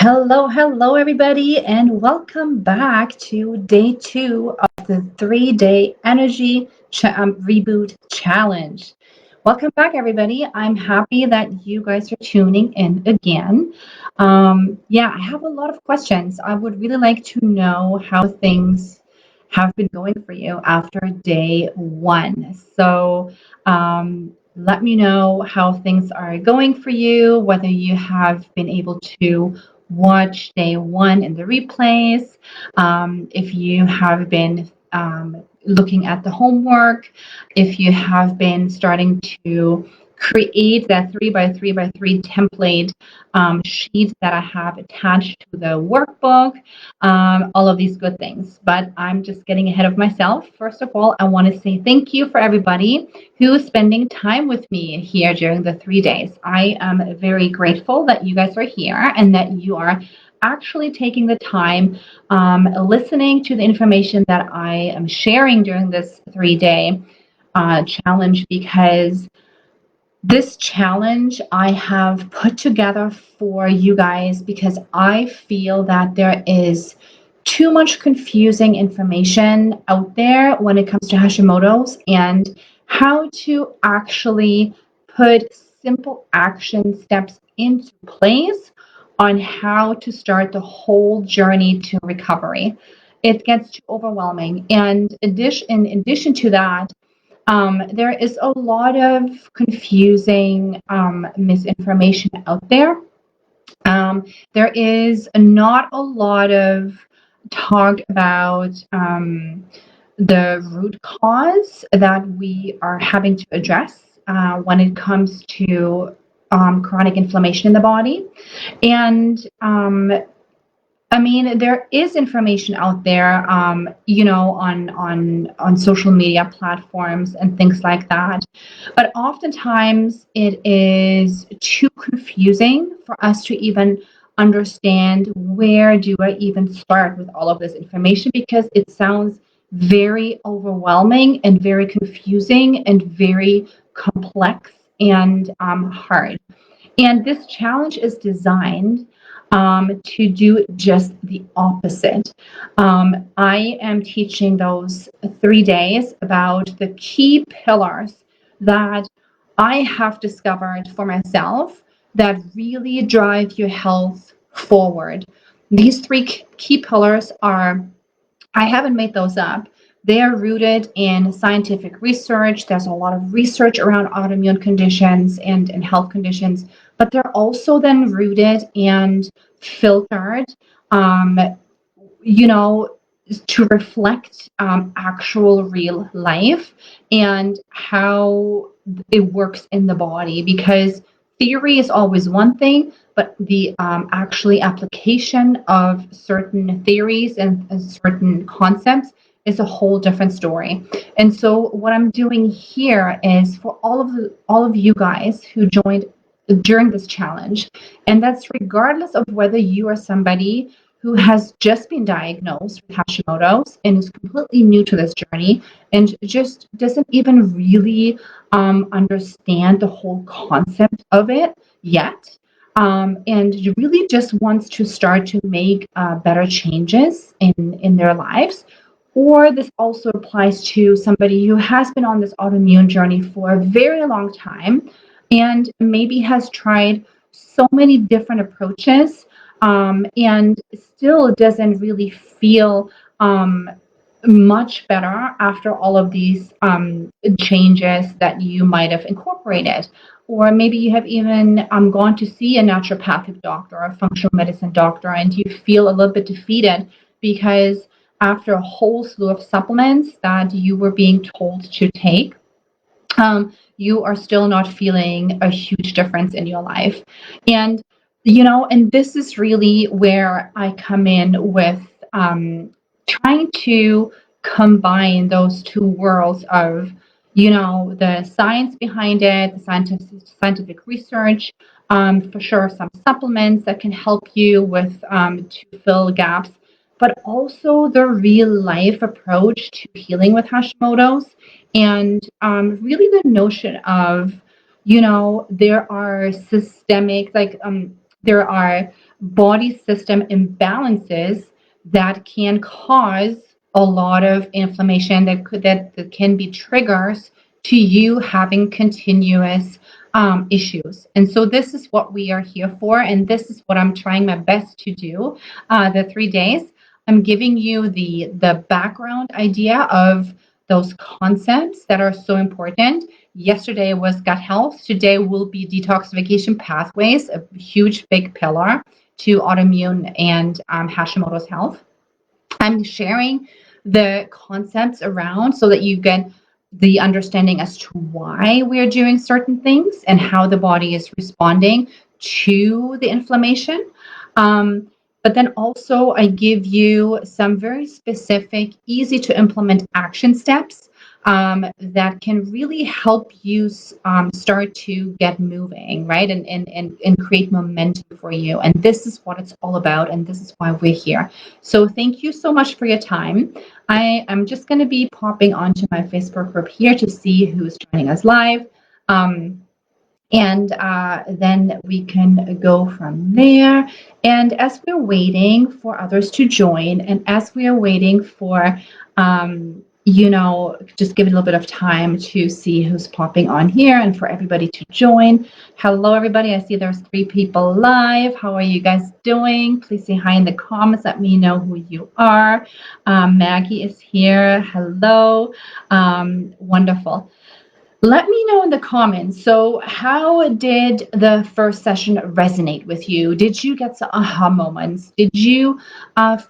Hello, everybody, and welcome back to day two of the 3-day energy reboot challenge. Welcome back, everybody. I'm happy that you guys are tuning in again. I have a lot of questions. I would really like to know how things have been going for you after day one. Let me know how things are going for you, whether you have been able to watch day one in the replays, if you have been looking at the homework, if you have been starting to create that 3 by 3 by 3 template sheet that I have attached to the workbook, all of these good things. But I'm just getting ahead of myself. First of all, I want to say thank you for everybody who is spending time with me here during the 3 days. I am very grateful that you guys are here and that you are actually taking the time listening to the information that I am sharing during this 3-day challenge, because this challenge I have put together for you guys because I feel that there is too much confusing information out there when it comes to Hashimoto's and how to actually put simple action steps into place on how to start the whole journey to recovery. It gets too overwhelming. And in addition to that, there is a lot of confusing misinformation out there. There is not a lot of talk about the root cause that we are having to address when it comes to chronic inflammation in the body. And I mean, there is information out there, on social media platforms and things like that. But oftentimes it is too confusing for us to even understand where do I even start with all of this information, because it sounds very overwhelming and very confusing and very complex and hard. And this challenge is designed to do just the opposite. I am teaching those 3 days about the key pillars that I have discovered for myself that really drive your health forward. These three key pillars are, I haven't made those up. They are rooted in scientific research. There's a lot of research around autoimmune conditions and health conditions, but they're also then rooted and filtered, um, you know, to reflect actual real life and how it works in the body. Because theory is always one thing, but the actually application of certain theories and certain concepts is a whole different story. And so what I'm doing here is for all of you guys who joined during this challenge, and that's regardless of whether you are somebody who has just been diagnosed with Hashimoto's and is completely new to this journey and just doesn't even really understand the whole concept of it yet, and really just wants to start to make better changes in their lives. Or this also applies to somebody who has been on this autoimmune journey for a very long time and maybe has tried so many different approaches, and still doesn't really feel much better after all of these changes that you might have incorporated. Or maybe you have even gone to see a naturopathic doctor or a functional medicine doctor, and you feel a little bit defeated because after a whole slew of supplements that you were being told to take, you are still not feeling a huge difference in your life. And, and this is really where I come in with trying to combine those two worlds of, the science behind it, the scientific research, for sure, some supplements that can help you with to fill gaps, but also the real life approach to healing with Hashimoto's. And really the notion of, there are systemic, there are body system imbalances that can cause a lot of inflammation that can be triggers to you having continuous issues. And so this is what we are here for, and this is what I'm trying my best to do. The 3 days, I'm giving you the background idea of those concepts that are so important. Yesterday was gut health. Today will be detoxification pathways, a huge big pillar to autoimmune and Hashimoto's health. I'm sharing the concepts around so that you get the understanding as to why we're doing certain things and how the body is responding to the inflammation. But then also, I give you some very specific, easy to implement action steps that can really help you start to get moving, right? And create momentum for you. And this is what it's all about. And this is why we're here. So thank you so much for your time. I am just going to be popping onto my Facebook group here to see who's joining us live. And then we can go from there. And as we're waiting for others to join, and as we are waiting for, just give it a little bit of time to see who's popping on here and for everybody to join. Hello, everybody. I see there's 3 people live. How are you guys doing? Please say hi in the comments. Let me know who you are. Maggie is here. Hello. Wonderful. Let me know in the comments. So how did the first session resonate with you? Did you get some aha moments? Did you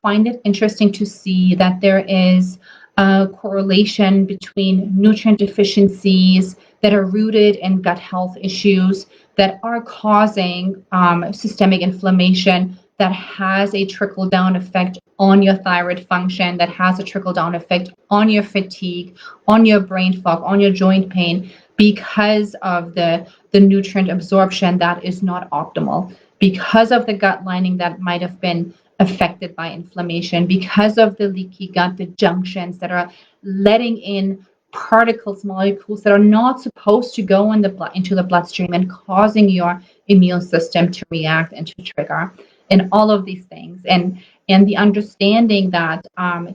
find it interesting to see that there is a correlation between nutrient deficiencies that are rooted in gut health issues that are causing systemic inflammation that has a trickle-down effect on your thyroid function, that has a trickle-down effect on your fatigue, on your brain fog, on your joint pain, because of the nutrient absorption that is not optimal, because of the gut lining that might have been affected by inflammation, because of the leaky gut, the junctions that are letting in particles, molecules that are not supposed to go in the blood, into the bloodstream, and causing your immune system to react and to trigger, and all of these things. And the understanding that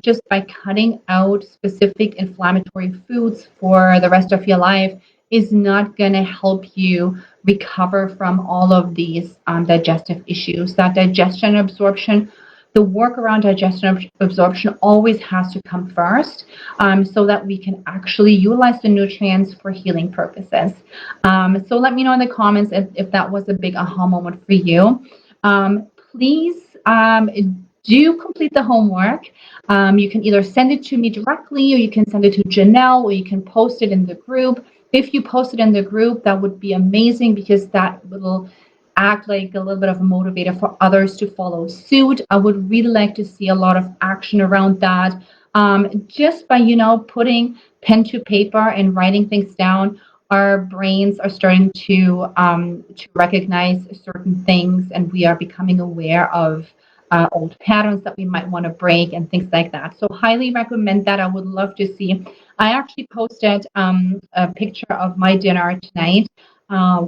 just by cutting out specific inflammatory foods for the rest of your life is not going to help you recover from all of these digestive issues. That digestion absorption, the work around digestion absorption always has to come first, so that we can actually utilize the nutrients for healing purposes. So let me know in the comments if that was a big aha moment for you. Please do complete the homework. You can either send it to me directly, or you can send it to Janelle, or you can post it in the group. If you post it in the group, that would be amazing, because that will act like a little bit of a motivator for others to follow suit. I would really like to see a lot of action around that. Just by, putting pen to paper and writing things down, our brains are starting to recognize certain things, and we are becoming aware of old patterns that we might want to break and things like that. So highly recommend that. I would love to see. I actually posted a picture of my dinner tonight,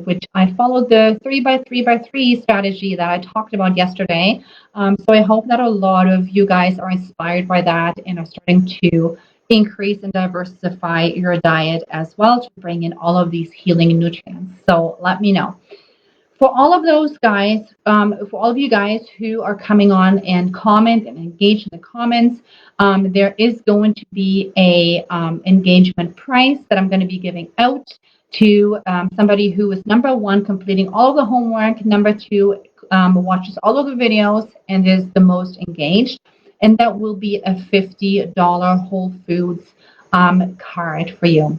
which I followed the 3x3x3 strategy that I talked about yesterday. So I hope that a lot of you guys are inspired by that and are starting to increase and diversify your diet as well to bring in all of these healing nutrients. So let me know. For all of those guys, for all of you guys who are coming on and comment and engage in the comments, there is going to be a engagement prize that I'm going to be giving out to somebody who is, number 1, completing all of the homework, number 2, watches all of the videos and is the most engaged. And that will be a $50 Whole Foods card for you.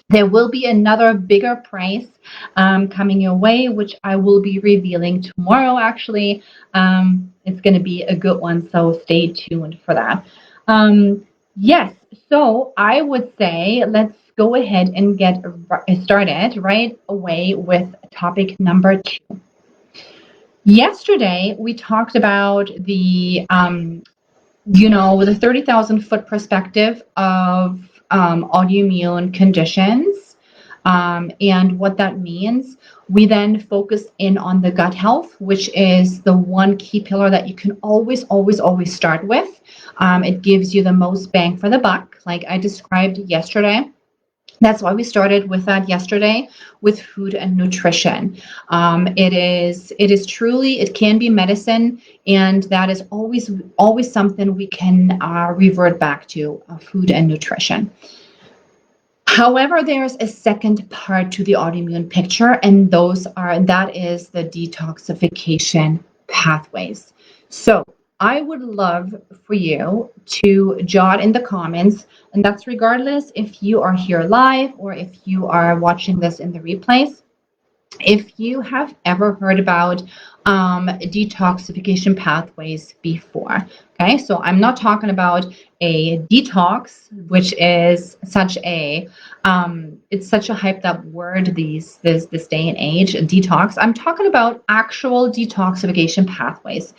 There will be another bigger prize coming your way, which I will be revealing tomorrow, actually. It's going to be a good one, so stay tuned for that. Yes, so I would say let's go ahead and get started right away with topic number 2. Yesterday, we talked about the 30,000 foot perspective of autoimmune conditions. And what that means, we then focus in on the gut health, which is the one key pillar that you can always, always, always start with. It gives you the most bang for the buck, like I described yesterday. That's why we started with that yesterday with food and nutrition. It is truly, it can be medicine, and that is always something we can revert back to, food and nutrition. However, there's a second part to the autoimmune picture, and that is the detoxification pathways. So I would love for you to jot in the comments, and that's regardless if you are here live or if you are watching this in the replays, if you have ever heard about detoxification pathways before. Okay, so I'm not talking about a detox, which is such a it's such a hyped up word this day and age, detox. I'm talking about actual detoxification pathways,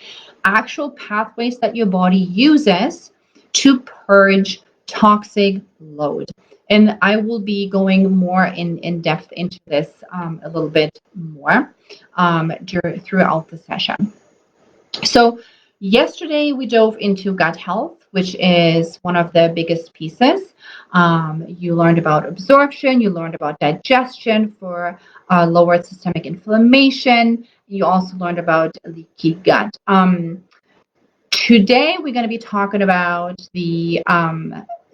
actual pathways that your body uses to purge toxic load. And I will be going more in depth into this a little bit more throughout the session. So yesterday we dove into gut health, which is one of the biggest pieces. You learned about absorption, you learned about digestion for lowered systemic inflammation. You also learned about leaky gut. Today we're going to be talking about the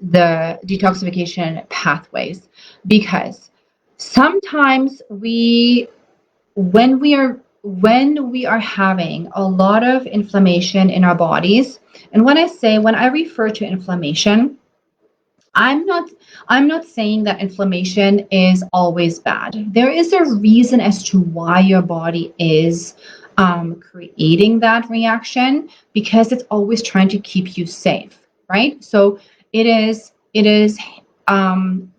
detoxification pathways, because sometimes when we are having a lot of inflammation in our bodies, and when I refer to inflammation, I'm not saying that inflammation is always bad. There is a reason as to why your body is creating that reaction, because it's always trying to keep you safe, right? So it is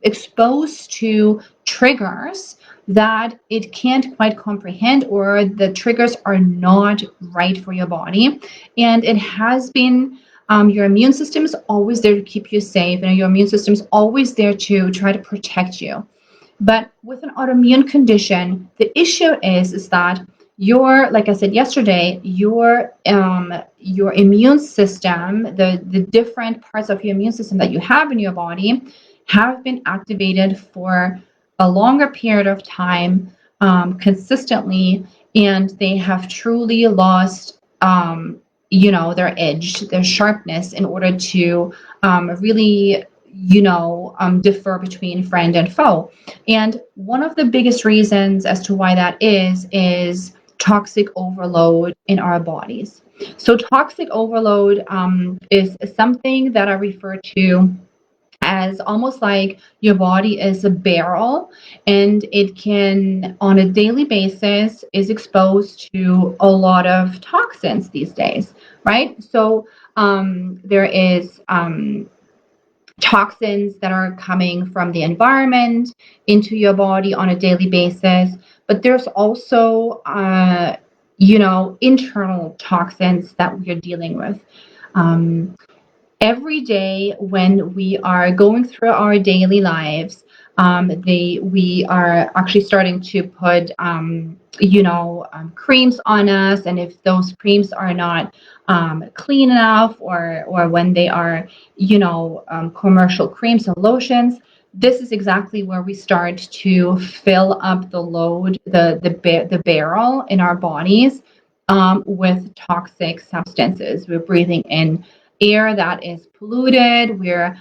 exposed to triggers that it can't quite comprehend, or the triggers are not right for your body, and it has been your immune system is always there to keep you safe, and your immune system is always there to try to protect you. But with an autoimmune condition, the issue is that like I said yesterday, your immune system, the different parts of your immune system that you have in your body, have been activated for a longer period of time, consistently, and they have truly lost their edge, their sharpness, in order to really differ between friend and foe. And one of the biggest reasons as to why that is toxic overload in our bodies. So toxic overload is something that I refer to as almost like your body is a barrel, and it can on a daily basis is exposed to a lot of toxins these days, right? So there is toxins that are coming from the environment into your body on a daily basis, but there's also internal toxins that we're dealing with. Every day when we are going through our daily lives, we are actually starting to put creams on us, and if those creams are not clean enough, or when they are commercial creams and lotions, this is exactly where we start to fill up the load, the barrel in our bodies, with toxic substances. We're breathing in air that is polluted. We're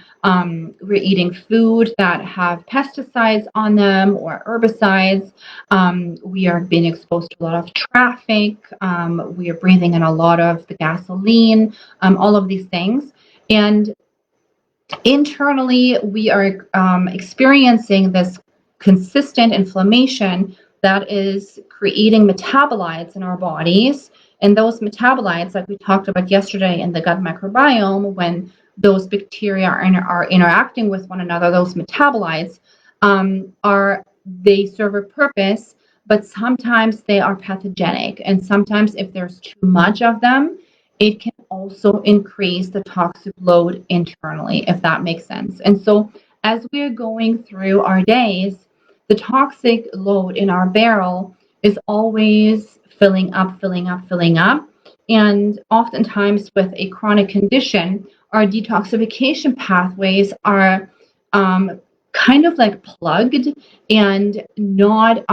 eating food that have pesticides on them or herbicides. We are being exposed to a lot of traffic. We are breathing in a lot of the gasoline, all of these things. And internally, we are experiencing this consistent inflammation that is creating metabolites in our bodies. And those metabolites, like we talked about yesterday in the gut microbiome, when those bacteria are interacting with one another, those metabolites they serve a purpose, but sometimes they are pathogenic. And sometimes if there's too much of them, it can also increase the toxic load internally, if that makes sense. And so as we're going through our days, the toxic load in our barrel is always filling up, filling up, filling up. And oftentimes, with a chronic condition, our detoxification pathways are kind of like plugged and not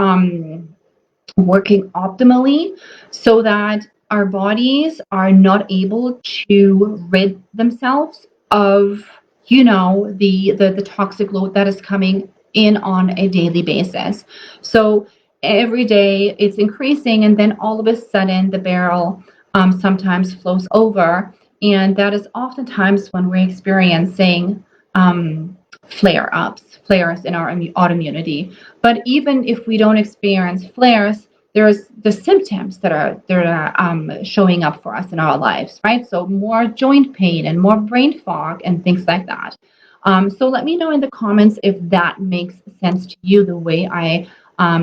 working optimally, so that our bodies are not able to rid themselves of, the toxic load that is coming in on a daily basis. So every day it's increasing, and then all of a sudden the barrel sometimes flows over, and that is oftentimes when we're experiencing flares in our autoimmunity. But even if we don't experience flares, there's the symptoms that are showing up for us in our lives, right? So more joint pain and more brain fog and things like that. So let me know in the comments if that makes sense to you, the way I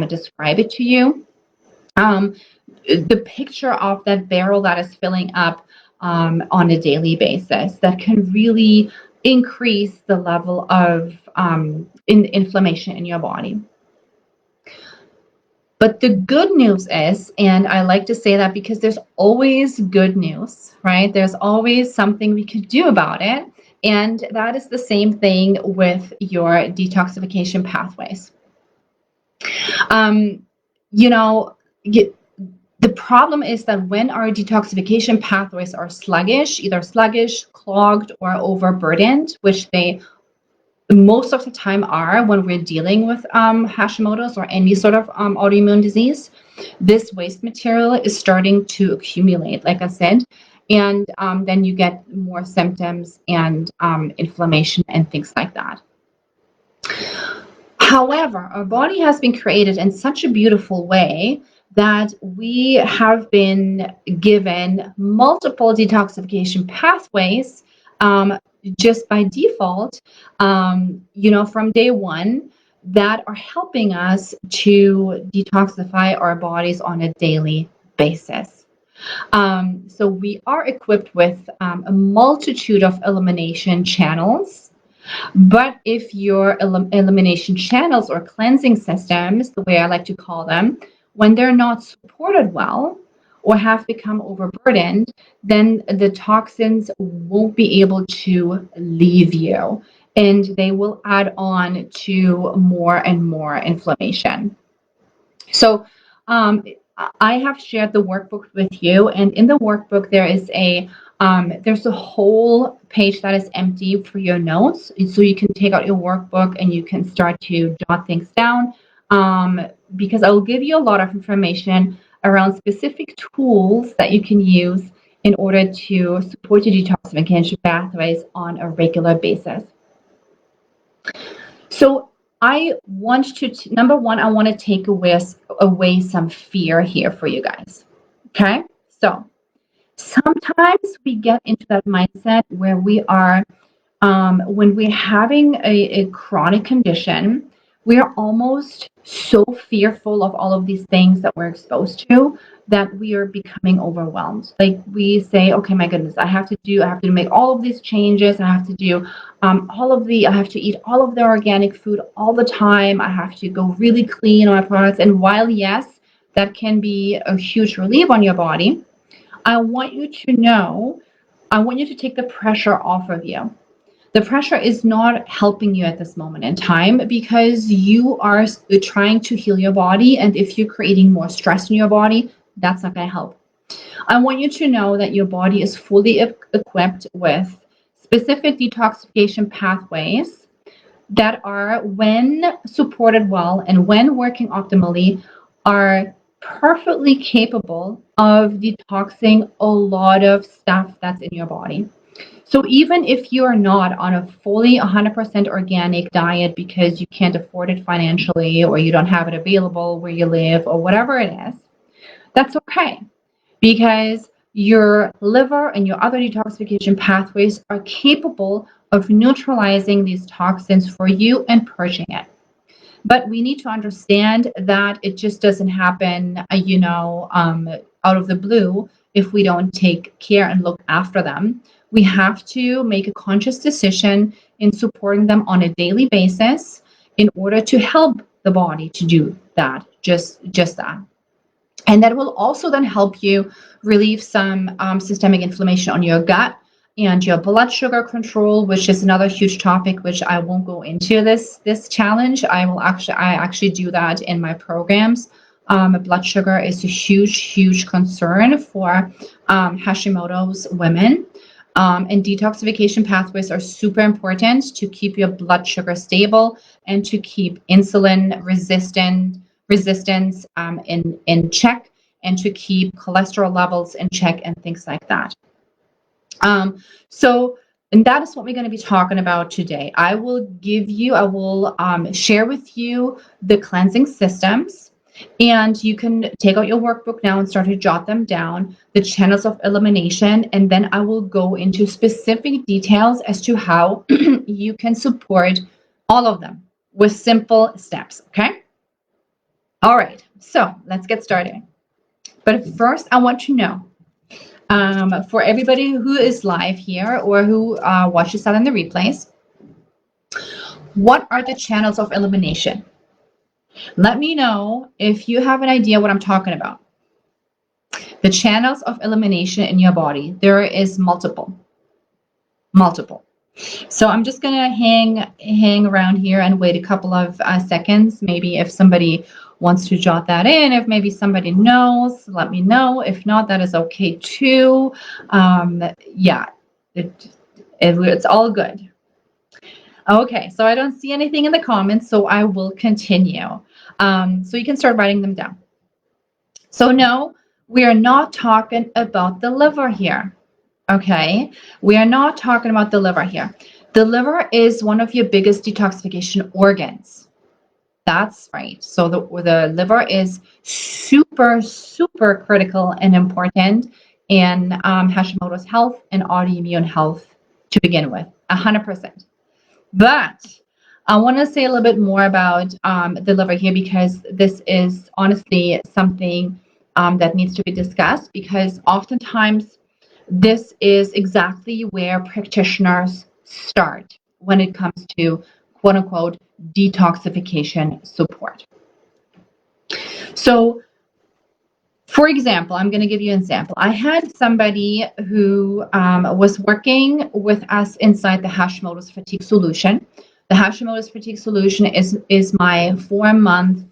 describe it to you. The picture of that barrel that is filling up on a daily basis, that can really increase the level of inflammation in your body. But the good news is, and I like to say that because there's always good news, right? There's always something we could do about it. And that is the same thing with your detoxification pathways. The problem is that when our detoxification pathways are sluggish, either sluggish, clogged, or overburdened, which they most of the time are when we're dealing with Hashimoto's or any sort of autoimmune disease, this waste material is starting to accumulate, like I said, and then you get more symptoms and inflammation and things like that. However, our body has been created in such a beautiful way that we have been given multiple detoxification pathways just by default, from day one, that are helping us to detoxify our bodies on a daily basis. So we are equipped with a multitude of elimination channels. But if your elimination channels or cleansing systems, the way I like to call them, when they're not supported well or have become overburdened, then the toxins won't be able to leave you, and they will add on to more and more inflammation. So I have shared the workbook with you, and in the workbook there's a whole page that is empty for your notes, so you can take out your workbook and you can start to jot things down, because I will give you a lot of information around specific tools that you can use in order to support your detoxification pathways on a regular basis. So I want to, number one, I want to take away some fear here for you guys. Okay? So sometimes we get into that mindset where we are, when we're having a chronic condition, we are almost so fearful of all of these things that we're exposed to that we are becoming overwhelmed. Like we say, okay, my goodness, I have to make all of these changes. I have to do I have to eat all of the organic food all the time. I have to go really clean on my products. And while yes, that can be a huge relief on your body, I want you to take the pressure off of you. The pressure is not helping you at this moment in time because you are trying to heal your body. And if you're creating more stress in your body, that's not going to help. I want you to know that your body is fully equipped with specific detoxification pathways that are, when supported well and when working optimally, are perfectly capable of detoxing a lot of stuff that's in your body. So even if you are not on a fully 100% organic diet because you can't afford it financially, or you don't have it available where you live, or whatever it is, that's okay, because your liver and your other detoxification pathways are capable of neutralizing these toxins for you and purging it. But we need to understand that it just doesn't happen, out of the blue if we don't take care and look after them. We have to make a conscious decision in supporting them on a daily basis in order to help the body to do that, just that. And that will also then help you relieve some systemic inflammation on your gut and your blood sugar control, which is another huge topic, which I won't go into this challenge. I actually do that in my programs. Blood sugar is a huge concern for Hashimoto's women. And detoxification pathways are super important to keep your blood sugar stable and to keep insulin resistance in check, and to keep cholesterol levels in check and things like that. And that is what we're going to be talking about today. I will share with you the cleansing systems, and you can take out your workbook now and start to jot them down, the channels of elimination, and then I will go into specific details as to how you can support all of them with simple steps, okay? All right, so let's get started. But first, I want to know, for everybody who is live here or who watches that in the replays, what are the channels of elimination? Let me know if you have an idea what I'm talking about. The channels of elimination in your body, there is multiple. So I'm just gonna hang around here and wait a couple of seconds. Maybe if somebody wants to jot that in, if maybe somebody knows, let me know. If not, that is okay too. Yeah, it's all good. Okay, so I don't see anything in the comments, so I will continue. So you can start writing them down. So no, we are not talking about the liver here. Okay, we are not talking about the liver here. The liver is one of your biggest detoxification organs. That's right. So the liver is super critical and important in Hashimoto's health and autoimmune health to begin with, 100%. But I want to say a little bit more about the liver here, because this is honestly something that needs to be discussed, because oftentimes this is exactly where practitioners start when it comes to quote unquote detoxification support. So, for example, I'm going to give you an example. I had somebody who was working with us inside the Hashimoto's Fatigue Solution. The Hashimoto's Fatigue Solution is my 4-month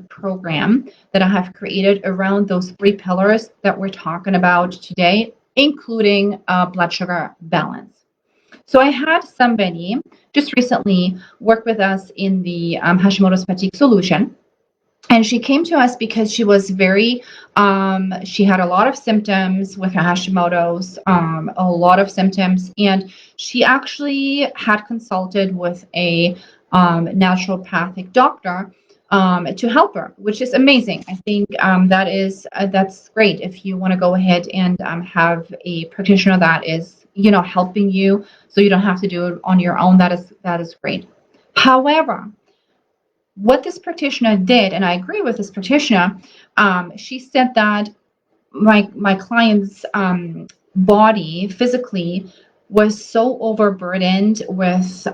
program that I have created around those 3 pillars that we're talking about today, including blood sugar balance. So I had somebody just recently work with us in the Hashimoto's Fatigue Solution. And she came to us because she was very, she had a lot of symptoms with her Hashimoto's, a lot of symptoms. And she actually had consulted with a naturopathic doctor to help her, which is amazing. I think that's great if you want to go ahead and have a practitioner that is, helping you, so you don't have to do it on your own. That is great. However, what this practitioner did, and I agree with this practitioner, she said that my client's body physically was so overburdened with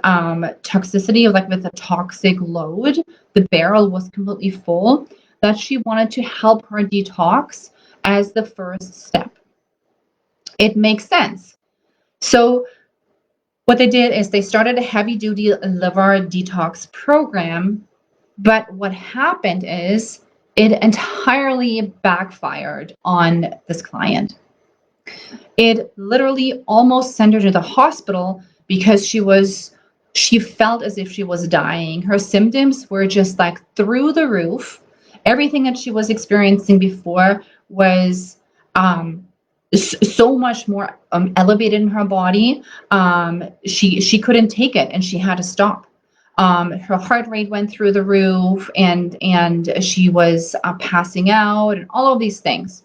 toxicity, like with a toxic load. The barrel was completely full, that she wanted to help her detox as the first step. It makes sense. So what they did is they started a heavy-duty liver detox program. But what happened is it entirely backfired on this client. It literally almost sent her to the hospital because she felt as if she was dying. Her symptoms were just like through the roof. Everything that she was experiencing before was so much more elevated in her body. She couldn't take it and she had to stop. Her heart rate went through the roof, and she was passing out and all of these things.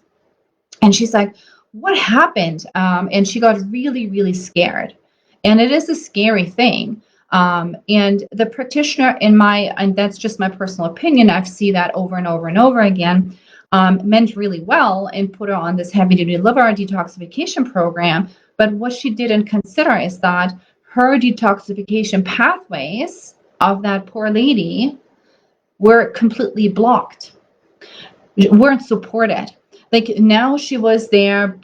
And she's like, what happened? And she got really scared. And it is a scary thing. And the practitioner and that's just my personal opinion, I've seen that over and over again, meant really well and put her on this heavy-duty liver detoxification program. But what she didn't consider is that her detoxification pathways of that poor lady were completely blocked, weren't supported. Like now she was there,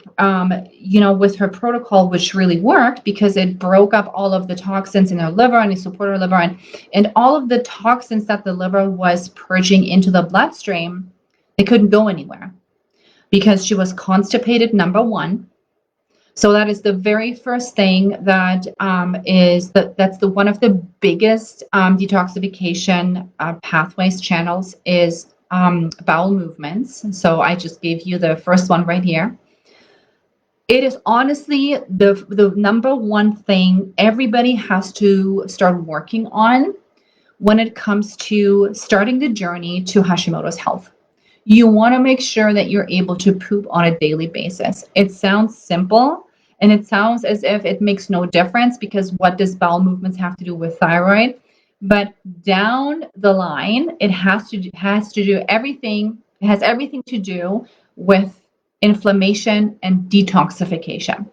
with her protocol, which really worked because it broke up all of the toxins in her liver and it supported her liver, and all of the toxins that the liver was purging into the bloodstream, they couldn't go anywhere because she was constipated, number one. So that is the very first thing that that's the one of the biggest detoxification pathways channels is bowel movements. So I just gave you the first one right here. It is honestly the number one thing everybody has to start working on when it comes to starting the journey to Hashimoto's health. You want to make sure that you're able to poop on a daily basis. It sounds simple and it sounds as if it makes no difference because what does bowel movements have to do with thyroid? But down the line, it has to do everything. It has everything to do with inflammation and detoxification.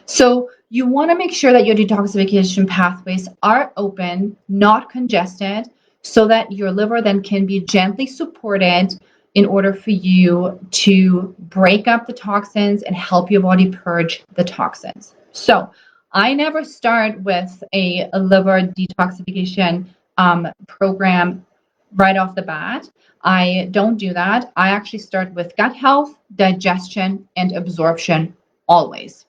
So you want to make sure that your detoxification pathways are open, not congested, so that your liver then can be gently supported in order for you to break up the toxins and help your body purge the toxins. So I never start with a liver detoxification program right off the bat. I don't do that. I actually start with gut health, digestion, and absorption always.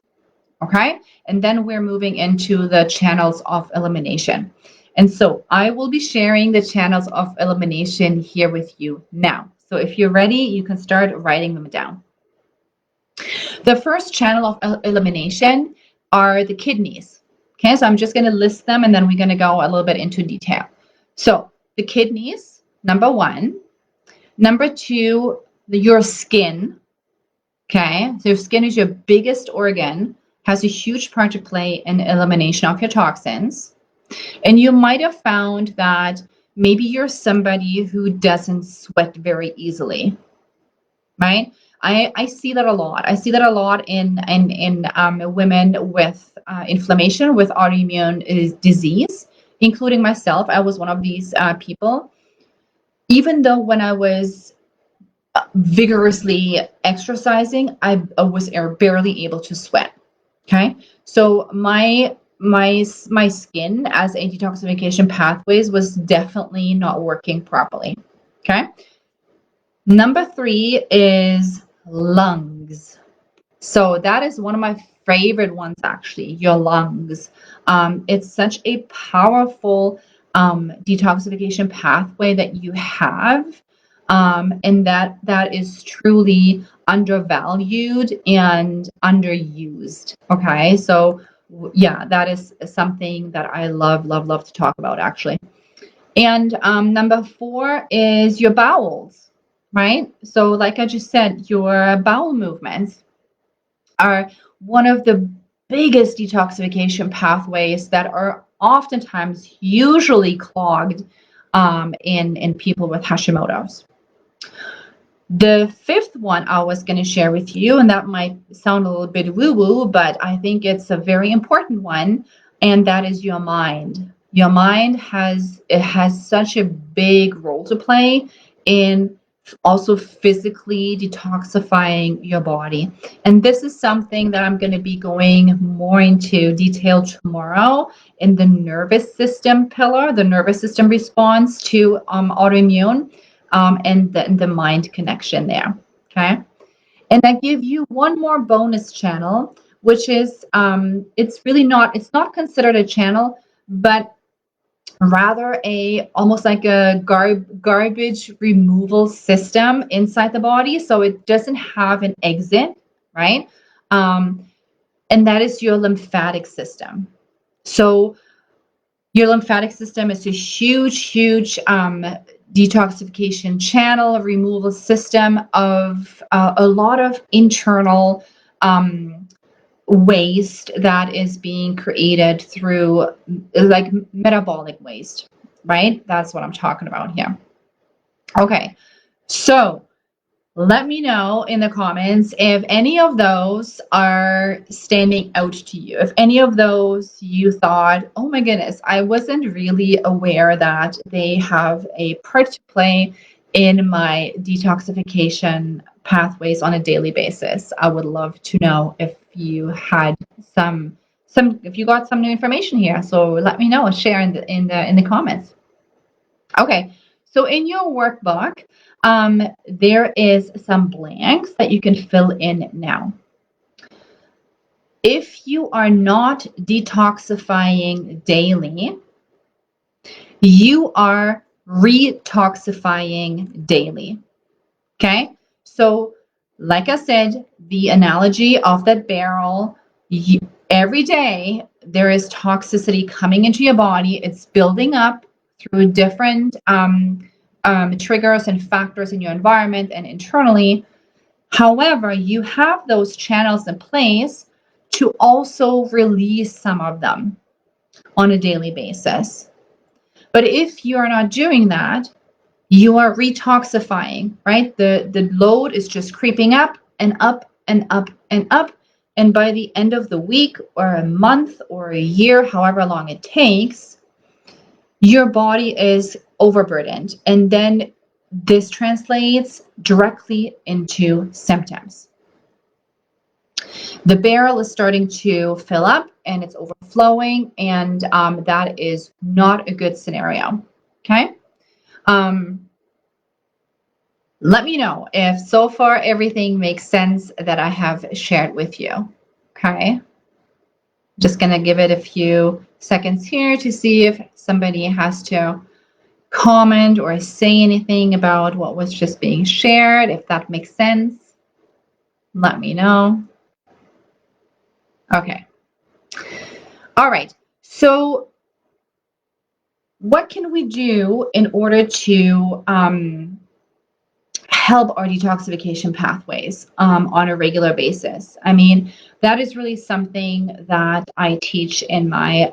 Okay. And then we're moving into the channels of elimination. And so I will be sharing the channels of elimination here with you now. So if you're ready, you can start writing them down. The first channel of elimination are the kidneys. Okay. So I'm just going to list them and then we're going to go a little bit into detail. So the kidneys, number one. Number two, your skin. Okay. So your skin is your biggest organ, has a huge part to play in elimination of your toxins. And you might have found that maybe you're somebody who doesn't sweat very easily, right? I see that a lot. I see that a lot in women with inflammation, with autoimmune disease, including myself. I was one of these people. Even though when I was vigorously exercising, I was barely able to sweat. Okay, so my skin as a detoxification pathways was definitely not working properly. Okay, number three is lungs. So that is one of my favorite ones, actually, your lungs. It's such a powerful detoxification pathway that you have. And that is truly undervalued and underused. Okay, so yeah, that is something that I love to talk about, actually. And number four is your bowels, right? So like I just said, your bowel movements are one of the biggest detoxification pathways that are oftentimes usually clogged in people with Hashimoto's. The fifth one I was going to share with you, and that might sound a little bit woo-woo, but I think it's a very important one, and that is your mind. Your mind has such a big role to play in also physically detoxifying your body. And this is something that I'm going to be going more into detail tomorrow in the nervous system pillar, the nervous system response to autoimmune. And the mind connection there. Okay. And I give you one more bonus channel, which is it's not considered a channel, but rather almost like a garbage removal system inside the body. So it doesn't have an exit, right? And that is your lymphatic system. So your lymphatic system is a huge detoxification channel, a removal system of a lot of internal waste that is being created through like metabolic waste, right? That's what I'm talking about here. Okay, so Let me know in the comments if any of those are standing out to you. If any of those you thought, oh my goodness, I wasn't really aware that they have a part to play in my detoxification pathways on a daily basis. I would love to know if you had if you got some new information here. So let me know, share in the comments. Okay, so in your workbook, there is some blanks that you can fill in now. If you are not detoxifying daily, you are retoxifying daily. Okay, so like I said, the analogy of that barrel, every day there is toxicity coming into your body. It's building up through different triggers and factors in your environment and internally. However, you have those channels in place to also release some of them on a daily basis. But if you're not doing that, you are retoxifying, right? The load is just creeping up and up and up and up. And by the end of the week or a month or a year, however long it takes, your body is overburdened. And then this translates directly into symptoms. The barrel is starting to fill up and it's overflowing, and that is not a good scenario. Okay. Let me know if so far everything makes sense that I have shared with you. Okay. Just going to give it a few seconds here to see if somebody has to comment or say anything about what was just being shared. If that makes sense, let me know. Okay. All right. So what can we do in order to help our detoxification pathways on a regular basis? I mean, that is really something that I teach in my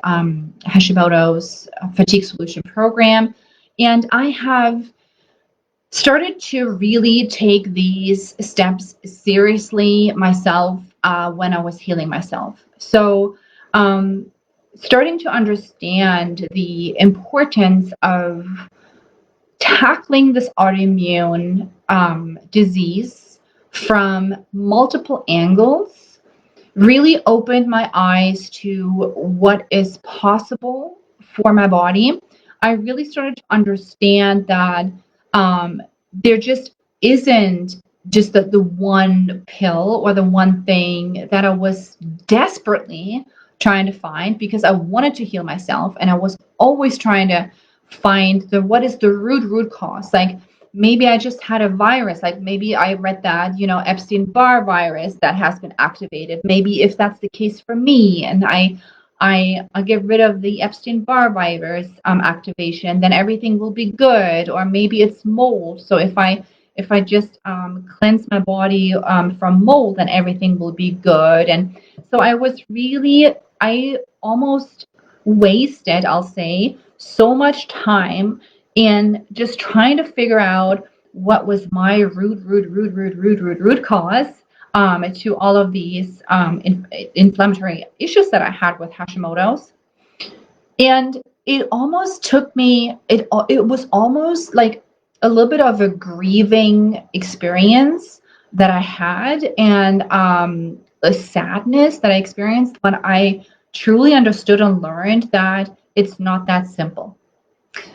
Hashimoto's fatigue solution program. And I have started to really take these steps seriously myself when I was healing myself. So, starting to understand the importance of tackling this autoimmune disease from multiple angles really opened my eyes to what is possible for my body. I really started to understand that there just isn't just the one pill or the one thing that I was desperately trying to find, because I wanted to heal myself and I was always trying to find what is the root cause. Like maybe I just had a virus, like maybe I read that, Epstein-Barr virus that has been activated. Maybe if that's the case for me and I get rid of the Epstein-Barr virus activation, then everything will be good. Or maybe it's mold. So if I just cleanse my body from mold, then everything will be good. And so I almost wasted, I'll say, so much time in just trying to figure out what was my root cause to all of these inflammatory issues that I had with Hashimoto's. And it almost took me, it was almost like a little bit of a grieving experience that I had, and a sadness that I experienced when I truly understood and learned that it's not that simple.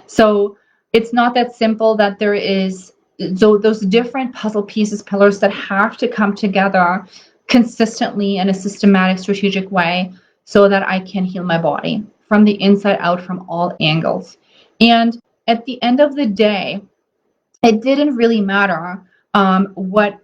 So it's not that simple, that there is those different puzzle pieces, pillars that have to come together consistently in a systematic, strategic way so that I can heal my body from the inside out, from all angles. And at the end of the day, it didn't really matter what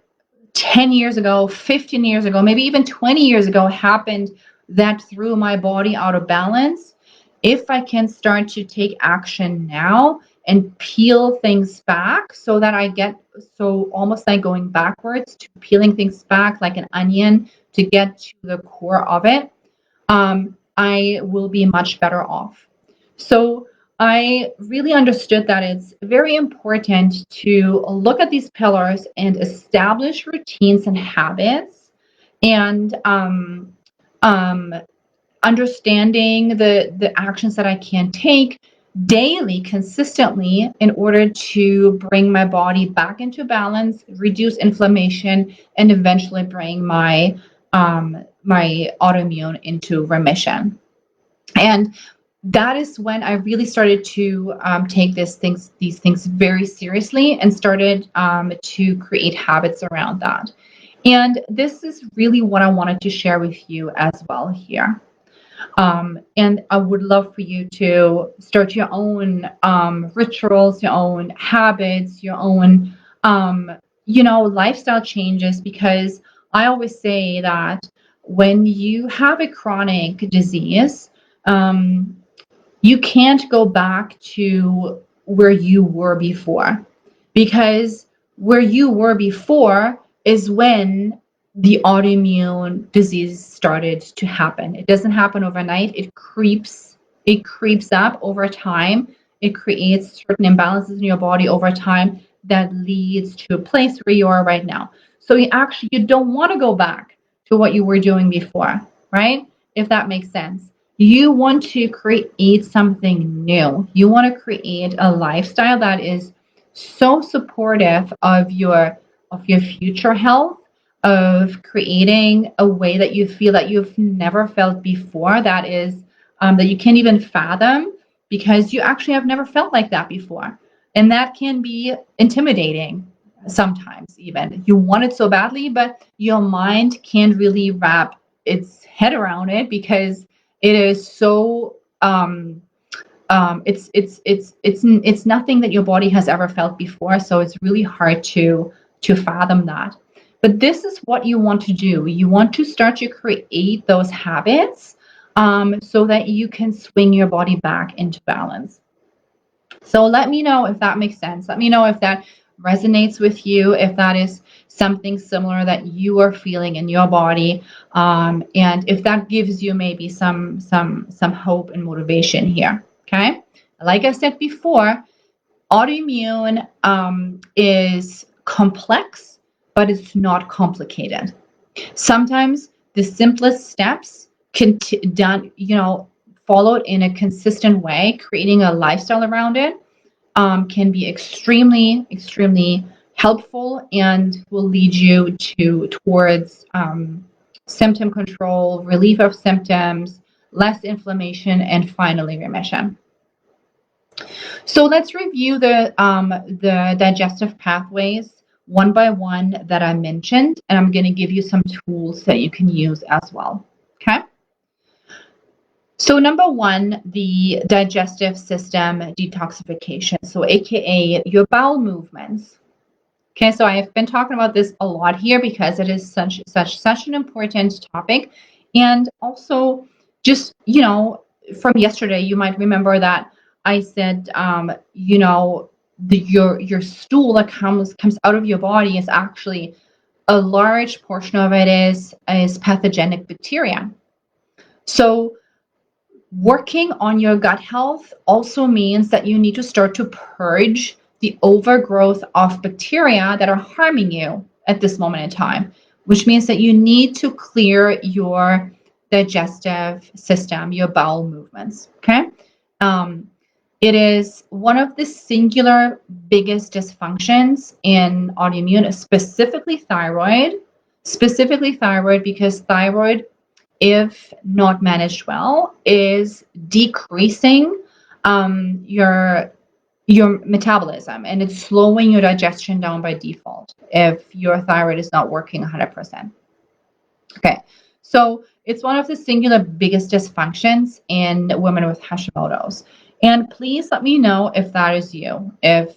10 years ago, 15 years ago, maybe even 20 years ago happened that threw my body out of balance. If I can start to take action now and peel things back so that I get, so almost like going backwards to peeling things back like an onion to get to the core of it, I will be much better off. So I really understood that it's very important to look at these pillars and establish routines and habits, and um, understanding the actions that I can take daily consistently in order to bring my body back into balance, reduce inflammation, and eventually bring my autoimmune into remission. And that is when I really started to take these things very seriously, and started to create habits around that. And this is really what I wanted to share with you as well here. And I would love for you to start your own rituals, your own habits, your own, lifestyle changes, because I always say that when you have a chronic disease, um, you can't go back to where you were before, because where you were before is when the autoimmune disease started to happen. It doesn't happen overnight. It creeps up over time. It creates certain imbalances in your body over time that leads to a place where you are right now. So you don't want to go back to what you were doing before, right? If that makes sense. You want to create something new. You want to create a lifestyle that is so supportive of your future health, of creating a way that you feel that you've never felt before, that you can't even fathom, because you actually have never felt like that before. And that can be intimidating sometimes. Even you want it so badly, but your mind can't really wrap its head around it, because it is so it's nothing that your body has ever felt before, so it's really hard to fathom that. But this is what you want to do. You want to start to create those habits, so that you can swing your body back into balance. So let me know if that makes sense. Let me know if that resonates with you, if that is something similar that you are feeling in your body, and if that gives you maybe some hope and motivation here. Okay, like I said before, autoimmune is complex, but it's not complicated. Sometimes the simplest steps done, followed in a consistent way, creating a lifestyle around it, can be extremely, extremely helpful, and will lead you towards symptom control, relief of symptoms, less inflammation, and finally remission. So let's review the digestive pathways one by one that I mentioned, and I'm going to give you some tools that you can use as well. Okay. So number one, the digestive system detoxification. So AKA your bowel movements. Okay, so I have been talking about this a lot here because it is such an important topic. And also, just from yesterday, you might remember that I said, your stool that comes out of your body is actually, a large portion of it is pathogenic bacteria. So working on your gut health also means that you need to start to purge the overgrowth of bacteria that are harming you at this moment in time, which means that you need to clear your digestive system, your bowel movements. Okay. It is one of the singular biggest dysfunctions in autoimmune, specifically thyroid, because thyroid, if not managed well, is decreasing your metabolism, and it's slowing your digestion down by default if your thyroid is not working 100%. Okay, so it's one of the singular biggest dysfunctions in women with Hashimoto's. And please let me know if that is you, if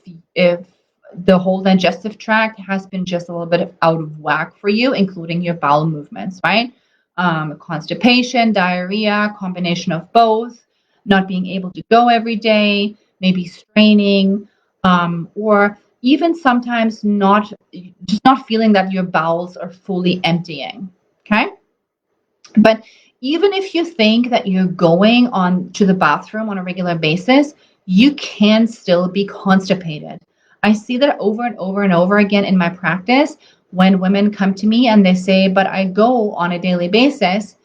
the whole digestive tract has been just a little bit out of whack for you, including your bowel movements, right? Constipation, diarrhea, combination of both, not being able to go every day, maybe straining, or even sometimes not feeling that your bowels are fully emptying. Okay. But even if you think that you're going on to the bathroom on a regular basis, you can still be constipated. I see that over and over and over again in my practice when women come to me and they say, but I go on a daily basis.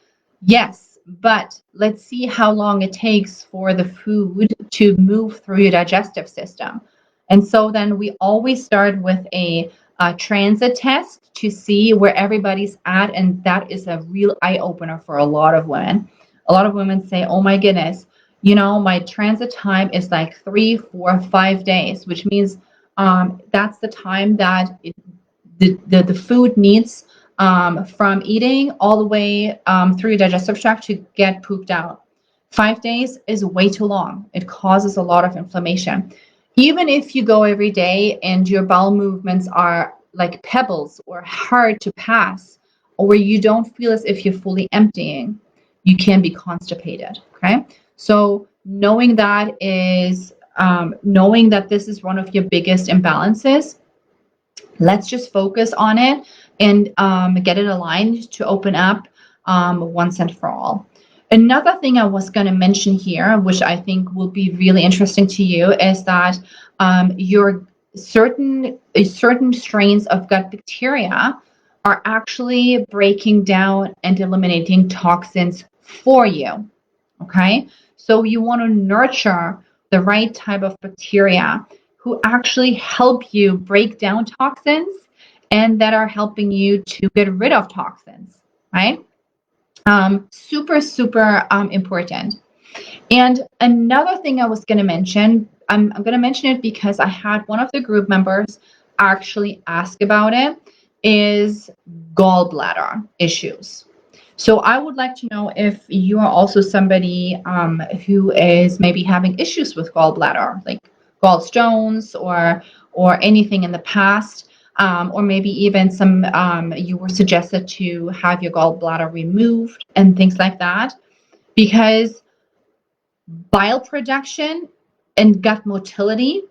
Yes, but let's see how long it takes for the food to move through your digestive system. And so then we always start with a transit test to see where everybody's at. And that is a real eye opener for a lot of women. A lot of women say, oh my goodness, my transit time is like 3, 4, 5 days, which means that's the time that the food needs from eating all the way through your digestive tract to get pooped out. 5 days is way too long. It causes a lot of inflammation. Even if you go every day and your bowel movements are like pebbles or hard to pass, or where you don't feel as if you're fully emptying, you can be constipated. Okay. So knowing that this is one of your biggest imbalances, let's just focus on it and get it aligned to open up once and for all. Another thing I was going to mention here, which I think will be really interesting to you, is that your certain strains of gut bacteria are actually breaking down and eliminating toxins for you. Okay, so you want to nurture the right type of bacteria who actually help you break down toxins and that are helping you to get rid of toxins, right? Super, super important. And another thing I was going to mention, I'm going to mention it because I had one of the group members actually ask about it, is gallbladder issues. So I would like to know if you are also somebody who is maybe having issues with gallbladder, like gallstones or anything in the past, or maybe even some you were suggested to have your gallbladder removed and things like that, because bile production and gut motility,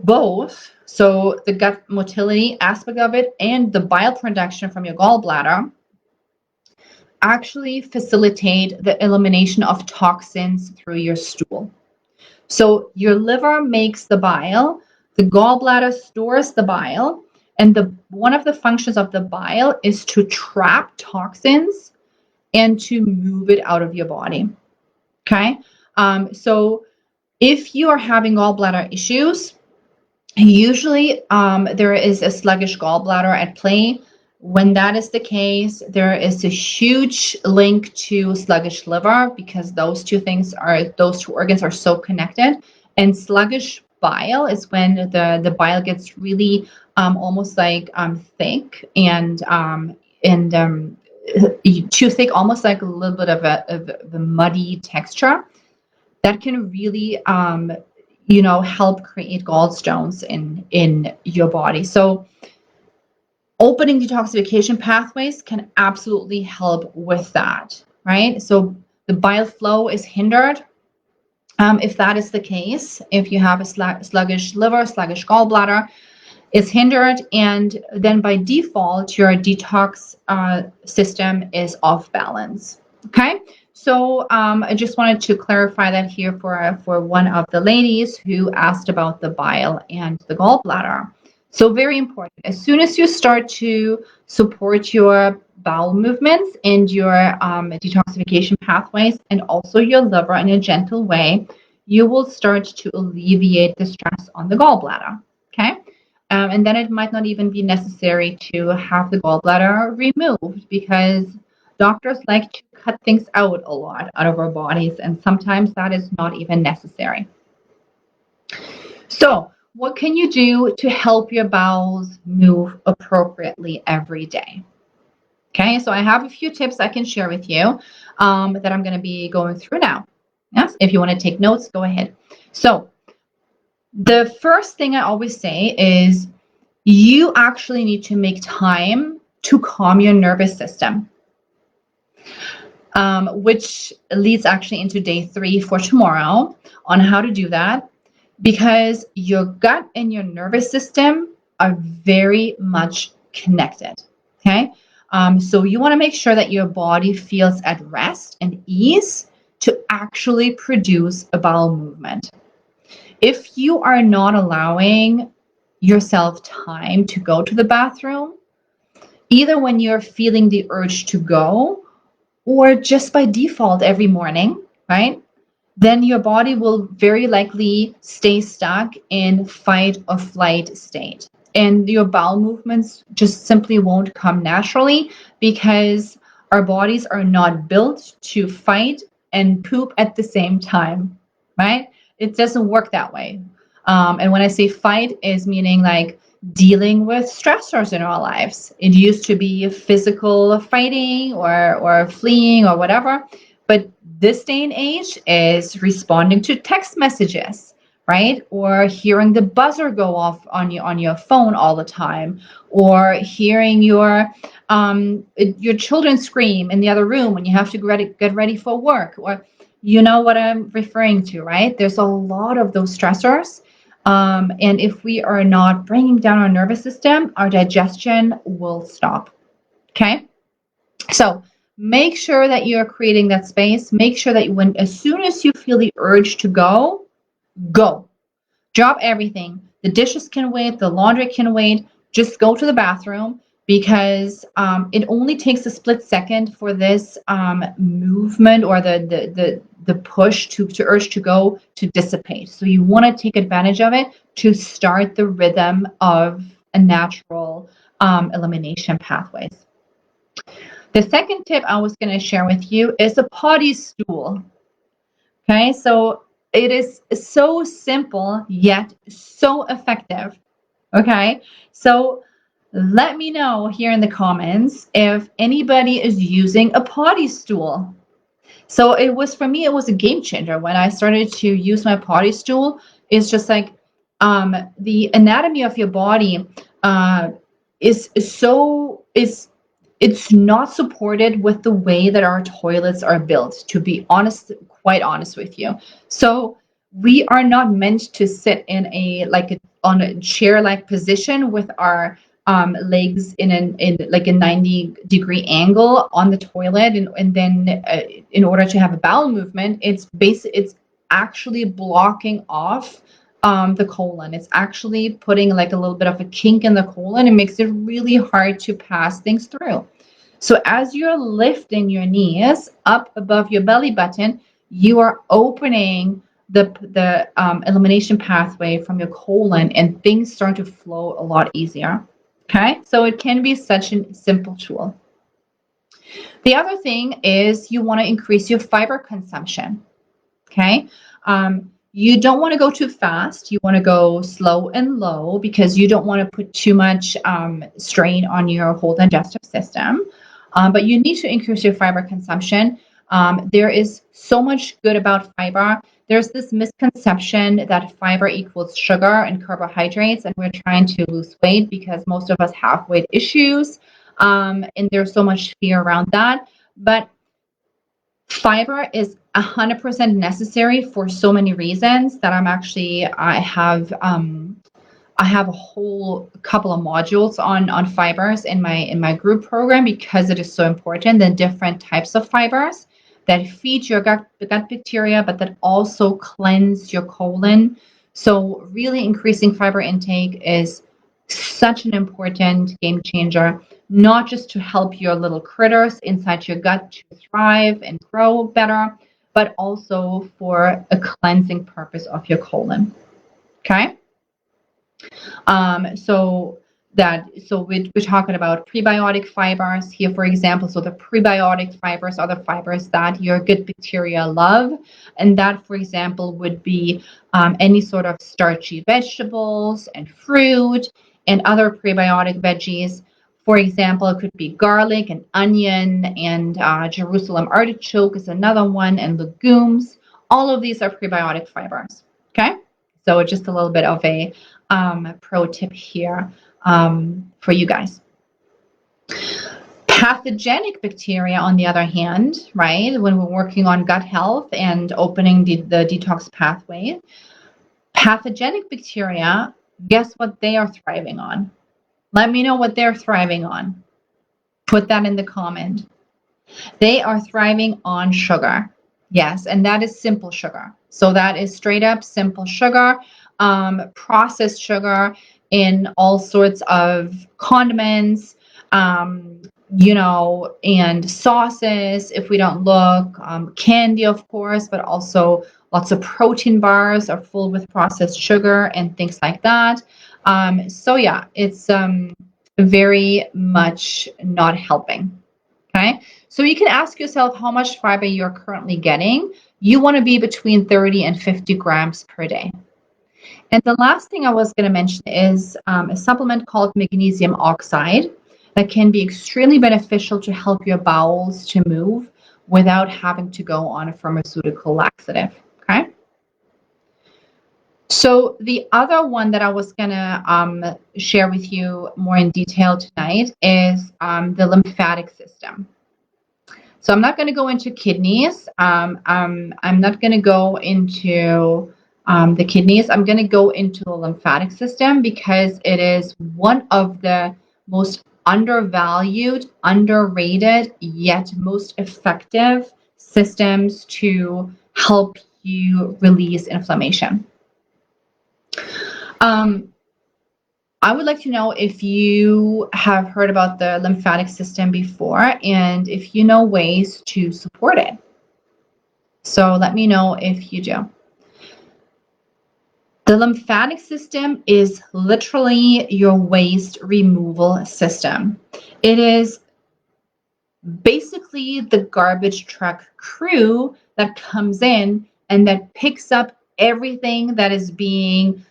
both, so the gut motility aspect of it and the bile production from your gallbladder actually facilitate the elimination of toxins through your stool. So your liver makes the bile, the gallbladder stores the bile, and one of the functions of the bile is to trap toxins and to move it out of your body. Okay, so if you are having gallbladder issues, usually there is a sluggish gallbladder at play. When that is the case, there is a huge link to sluggish liver, because those two organs are so connected. And sluggish bile is when the bile gets really almost like thick and too thick, almost like a little bit of a muddy texture that can really help create gallstones in your body. So opening detoxification pathways can absolutely help with that, right? So the bile flow is hindered. If that is the case, if you have a sluggish liver, sluggish gallbladder, is hindered, and then by default, your detox system is off balance. Okay, so I just wanted to clarify that here for one of the ladies who asked about the bile and the gallbladder. So very important. As soon as you start to support your bowel movements and your detoxification pathways and also your liver in a gentle way, you will start to alleviate the stress on the gallbladder. Okay. And then it might not even be necessary to have the gallbladder removed, because doctors like to cut things out a lot out of our bodies, and sometimes that is not even necessary. So what can you do to help your bowels move appropriately every day? Okay, so I have a few tips I can share with you that I'm going to be going through now. Yes, if you want to take notes, go ahead. So the first thing I always say is you actually need to make time to calm your nervous system, which leads actually into day 3 for tomorrow on how to do that, because your gut and your nervous system are very much connected. Okay, so you want to make sure that your body feels at rest and ease to actually produce a bowel movement. If you are not allowing yourself time to go to the bathroom, either when you're feeling the urge to go or just by default every morning, right? Then your body will very likely stay stuck in fight or flight state. And your bowel movements just simply won't come naturally because our bodies are not built to fight and poop at the same time, right? It doesn't work that way. And when I say fight, is meaning like dealing with stressors in our lives. It used to be physical fighting or fleeing or whatever, but this day and age is responding to text messages, right? Or hearing the buzzer go off on your phone all the time, or hearing your children scream in the other room when you have to get ready for work, or you know what I'm referring to, right? There's a lot of those stressors. And if we are not bringing down our nervous system, our digestion will stop. Okay. So make sure that you're creating that space. Make sure that as soon as you feel the urge to go, go. Drop everything. The dishes can wait. The laundry can wait. Just go to the bathroom because it only takes a split second for this movement or the push to urge to go to dissipate. So you want to take advantage of it to start the rhythm of a natural elimination pathways. The second tip I was going to share with you is a potty stool. Okay, so it is so simple yet so effective. Okay, so let me know here in the comments if anybody is using a potty stool. So for me, it was a game changer when I started to use my potty stool. It's just like the anatomy of your body is it's not supported with the way that our toilets are built, to be honest, quite honest with you. So we are not meant to sit in on a chair-like position with our legs in like a 90-degree angle on the toilet, and then in order to have a bowel movement, it's actually blocking off the colon. It's actually putting like a little bit of a kink in the colon. It makes it really hard to pass things through. So as you're lifting your knees up above your belly button, you are opening the elimination pathway from your colon, and things start to flow a lot easier. Okay, so it can be such a simple tool. The other thing is you want to increase your fiber consumption. Okay. You don't want to go too fast. You want to go slow and low because you don't want to put too much strain on your whole digestive system. But you need to increase your fiber consumption. There is so much good about fiber. There's this misconception that fiber equals sugar and carbohydrates, and we're trying to lose weight because most of us have weight issues. And there's so much fear around that. But fiber is 100% necessary for so many reasons that I have a whole couple of modules on fibers in my group program because it is so important. The different types of fibers that feed your gut bacteria, but that also cleanse your colon. So really increasing fiber intake is such an important game changer, not just to help your little critters inside your gut to thrive and grow better, but also for a cleansing purpose of your colon. Okay. So we're talking about prebiotic fibers here, for example. So the prebiotic fibers are the fibers that your gut bacteria love, and that, for example, would be any sort of starchy vegetables and fruit and other prebiotic veggies. For example, it could be garlic and onion, and Jerusalem artichoke is another one, and legumes. All of these are prebiotic fibers. Okay, so just a little bit of a pro tip here for you guys. Pathogenic bacteria, on the other hand, right, when we're working on gut health and opening the detox pathway, pathogenic bacteria, guess what they are thriving on? Let me know what they're thriving on. Put that in the comment. They are thriving on sugar. Yes, and that is simple sugar. So that is straight up simple sugar, processed sugar in all sorts of condiments, um, and sauces if we don't look, candy, of course, but also lots of protein bars are full with processed sugar and things like that. So yeah, it's very much not helping. Okay. So you can ask yourself how much fiber you're currently getting. You want to be between 30 and 50 grams per day. And the last thing I was going to mention is a supplement called magnesium oxide that can be extremely beneficial to help your bowels to move without having to go on a pharmaceutical laxative. Okay. So the other one that I was going to share with you more in detail tonight is the lymphatic system. So I'm not going to go into kidneys. I'm not going to go into the kidneys. I'm going to go into the lymphatic system because it is one of the most undervalued, underrated, yet most effective systems to help you release inflammation. I would like to know if you have heard about the lymphatic system before and if you know ways to support it. So let me know if you do. The lymphatic system is literally your waste removal system. It is basically the garbage truck crew that comes in and that picks up everything that is being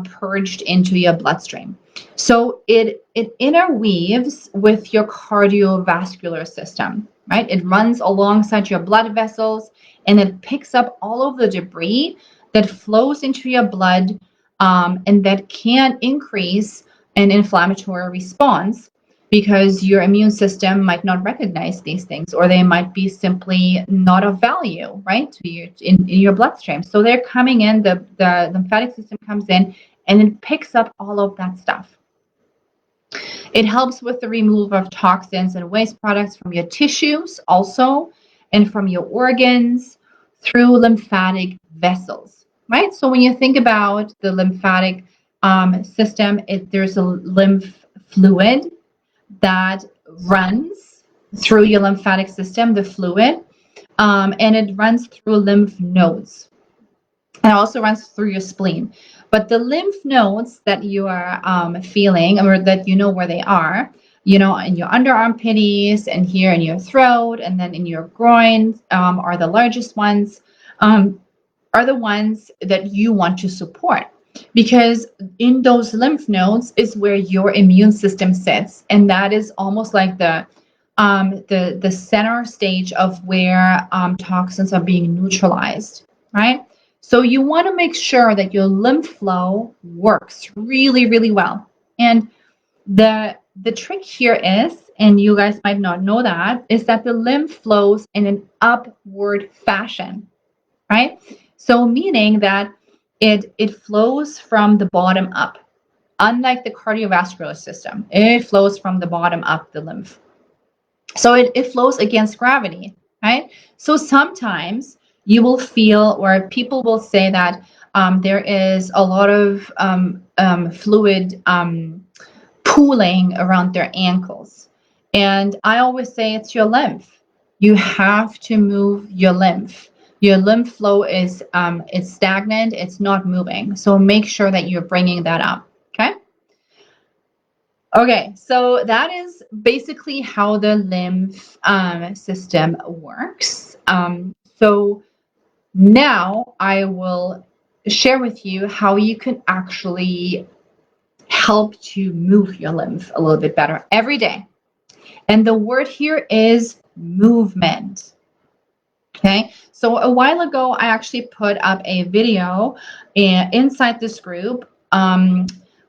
purged into your bloodstream. So it interweaves with your cardiovascular system, right? It runs alongside your blood vessels and it picks up all of the debris that flows into your blood, and that can increase an inflammatory response because your immune system might not recognize these things, or they might be simply not of value, right, to you in your bloodstream. So they're coming in, the lymphatic system comes in and it picks up all of that stuff. It helps with the removal of toxins and waste products from your tissues also, and from your organs through lymphatic vessels, right? So when you think about the lymphatic system, there's a lymph fluid that runs through your lymphatic system, the fluid, and it runs through lymph nodes. And it also runs through your spleen. But the lymph nodes that you are feeling, or that you know where they are, in your underarm pitties and here in your throat and then in your groin, are the largest ones, are the ones that you want to support. Because in those lymph nodes is where your immune system sits, and that is almost like the center stage of where toxins are being neutralized, right? So you want to make sure that your lymph flow works really, really well. And the trick here is, and you guys might not know that, is that the lymph flows in an upward fashion, right? So meaning that it flows from the bottom up. Unlike the cardiovascular system, it flows from the bottom up, the lymph. So it flows against gravity, right? So sometimes you will feel, or people will say that there is a lot of fluid pooling around their ankles. And I always say it's your lymph. You have to move your lymph. Your lymph flow is it's stagnant, it's not moving. So make sure that you're bringing that up, okay? Okay, so that is basically how the lymph system works. So now I will share with you how you can actually help to move your lymph a little bit better every day. And the word here is movement. Okay, so a while ago, I actually put up a video inside this group,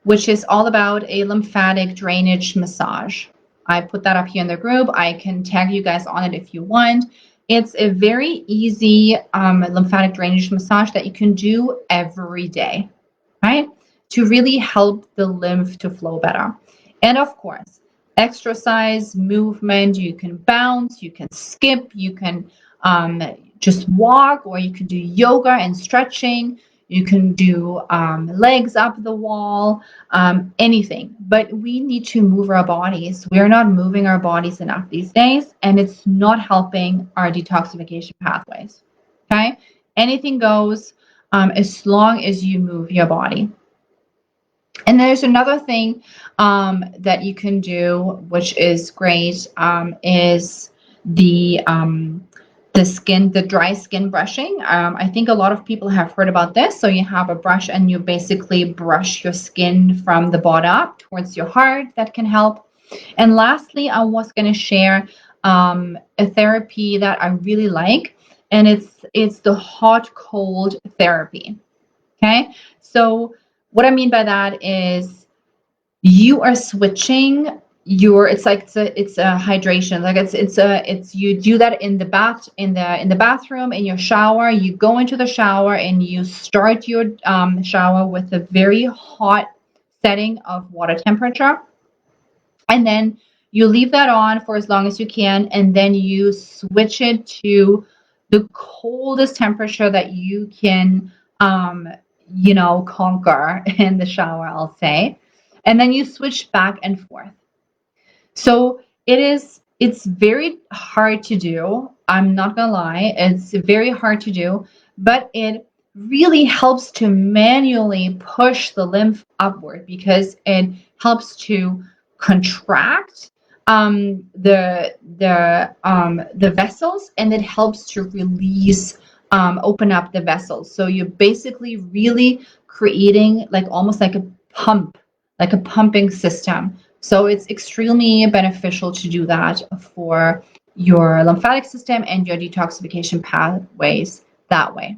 which is all about a lymphatic drainage massage. I put that up here in the group. I can tag you guys on it if you want. It's a very easy lymphatic drainage massage that you can do every day, right? To really help the lymph to flow better. And of course, exercise, movement, you can bounce, you can skip, you can just walk, or you can do yoga and stretching. You can do legs up the wall, anything. But we need to move our bodies. We're not moving our bodies enough these days, and it's not helping our detoxification pathways. Okay? Anything goes as long as you move your body. And there's another thing that you can do, which is great, is the dry skin brushing. I think a lot of people have heard about this. So you have a brush and you basically brush your skin from the bottom up towards your heart. That can help. And lastly, I was going to share a therapy that I really like, and it's the hot cold therapy. Okay, so what I mean by that is you are switching your, it's a hydration, like it's you do that in the bathroom, in your shower. You go into the shower and you start your shower with a very hot setting of water temperature, and then you leave that on for as long as you can, and then you switch it to the coldest temperature that you can conquer in the shower, I'll say. And then you switch back and forth. So it's very hard to do. I'm not gonna lie, it's very hard to do, but it really helps to manually push the lymph upward because it helps to contract the vessels, and it helps to release, open up the vessels. So you're basically really creating like almost like a pump, like a pumping system. So it's extremely beneficial to do that for your lymphatic system and your detoxification pathways that way.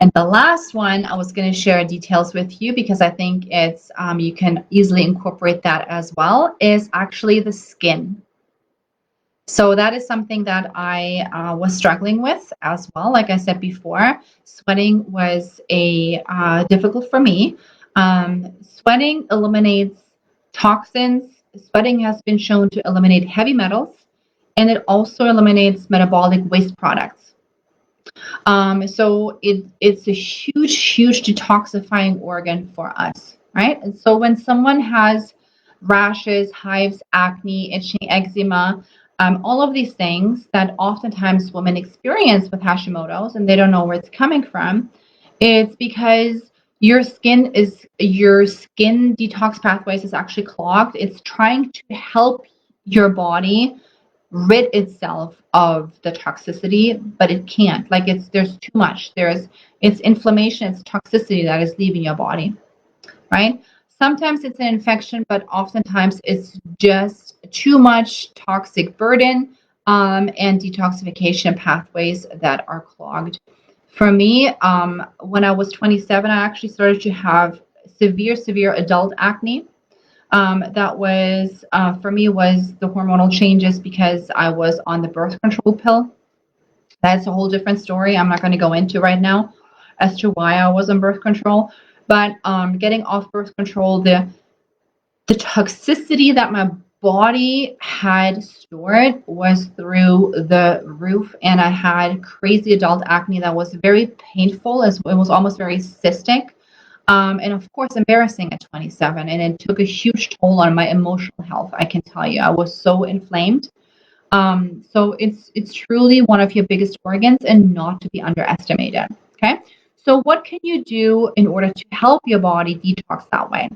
And the last one I was going to share details with you because I think it's you can easily incorporate that as well, is actually the skin. So that is something that I was struggling with as well. Like I said before, sweating was difficult for me. Sweating eliminates toxins. Sweating has been shown to eliminate heavy metals, and it also eliminates metabolic waste products. So it's a huge detoxifying organ for us, right? And so when someone has rashes, hives, acne, itching, eczema, all of these things that oftentimes women experience with Hashimoto's and they don't know where it's coming from, it's because your skin detox pathways is actually clogged. It's trying to help your body rid itself of the toxicity, but it can't. Like there's too much. It's inflammation, it's toxicity that is leaving your body, right? Sometimes it's an infection, but oftentimes it's just too much toxic burden and detoxification pathways that are clogged. For me, when I was 27, I actually started to have severe adult acne. That was for me was the hormonal changes because I was on the birth control pill. That's a whole different story. I'm not going to go into right now as to why I was on birth control. But getting off birth control, the toxicity that my body had stored was through the roof, and I had crazy adult acne that was very painful, as it was almost very cystic. And of course, embarrassing at 27, and it took a huge toll on my emotional health. I can tell you, I was so inflamed. So it's truly one of your biggest organs, and not to be underestimated. Okay, so what can you do in order to help your body detox that way?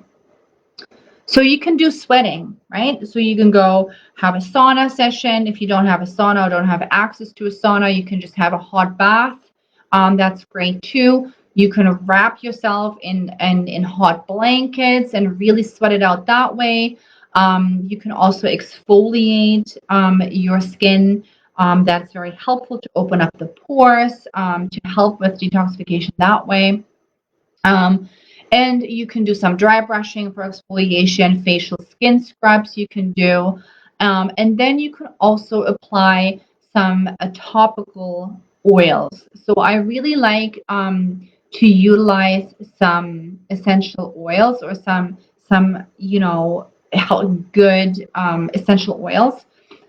So you can do sweating, right? So you can go have a sauna session. If you don't have a sauna or don't have access to a sauna, you can just have a hot bath. That's great too. You can wrap yourself in hot blankets and really sweat it out that way. You can also exfoliate your skin. That's very helpful to open up the pores, to help with detoxification that way. And you can do some dry brushing for exfoliation, facial skin scrubs you can do. And then you can also apply some topical oils. So I really like to utilize some essential oils or some good essential oils.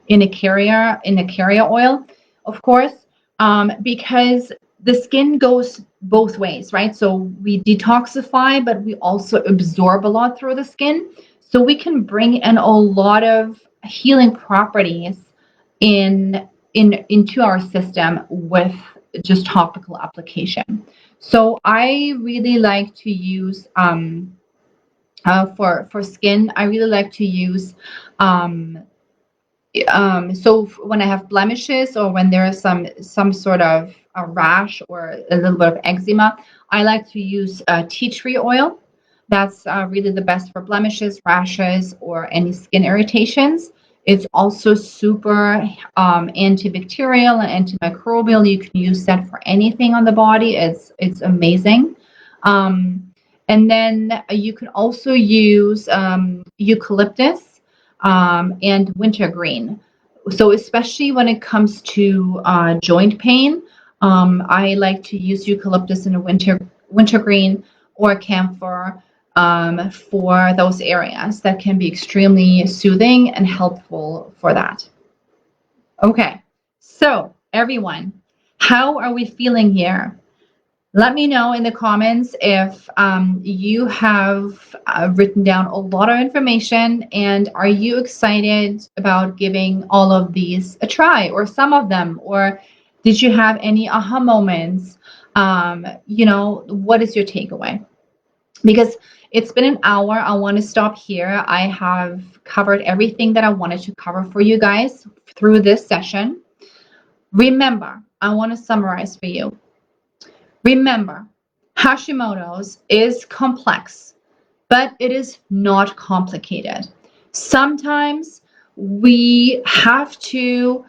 in a carrier oil, of course, because the skin goes both ways, right? So we detoxify, but we also absorb a lot through the skin. So we can bring in a lot of healing properties into our system with just topical application. So I really like to use for skin. I really like to use um, when I have blemishes or when there is some sort of a rash or a little bit of eczema, I like to use tea tree oil. That's really the best for blemishes, rashes, or any skin irritations. It's also super antibacterial and antimicrobial. You can use that for anything on the body. It's amazing. Um, and then you can also use eucalyptus and wintergreen. So especially when it comes to joint pain, I like to use eucalyptus and a wintergreen or camphor for those areas. That can be extremely soothing and helpful for that. Okay, so everyone, how are we feeling here? Let me know in the comments if you have written down a lot of information, and are you excited about giving all of these a try, or some of them, or did you have any aha moments? What is your takeaway? Because it's been an hour, I want to stop here. I have covered everything that I wanted to cover for you guys through this session. Remember, I want to summarize for you. Remember, Hashimoto's is complex, but it is not complicated. Sometimes we have to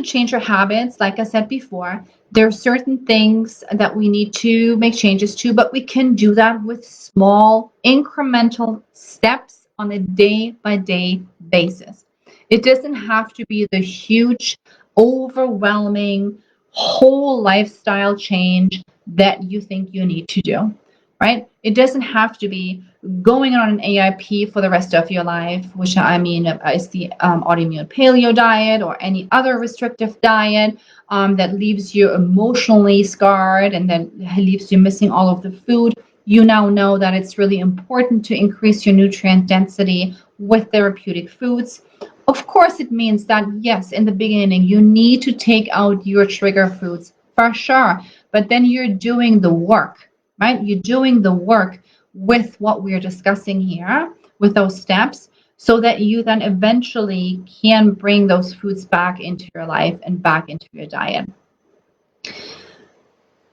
change our habits. Like I said before, there are certain things that we need to make changes to, but we can do that with small incremental steps on a day-by-day basis. It doesn't have to be the huge, overwhelming whole lifestyle change that you think you need to do, right? It doesn't have to be going on an AIP for the rest of your life, which I mean is the autoimmune paleo diet or any other restrictive diet that leaves you emotionally scarred and then leaves you missing all of the food. You now know that it's really important to increase your nutrient density with therapeutic foods. Of course, it means that, yes, in the beginning, you need to take out your trigger foods for sure, but then you're doing the work, right? You're doing the work with what we're discussing here, with those steps, so that you then eventually can bring those foods back into your life and back into your diet.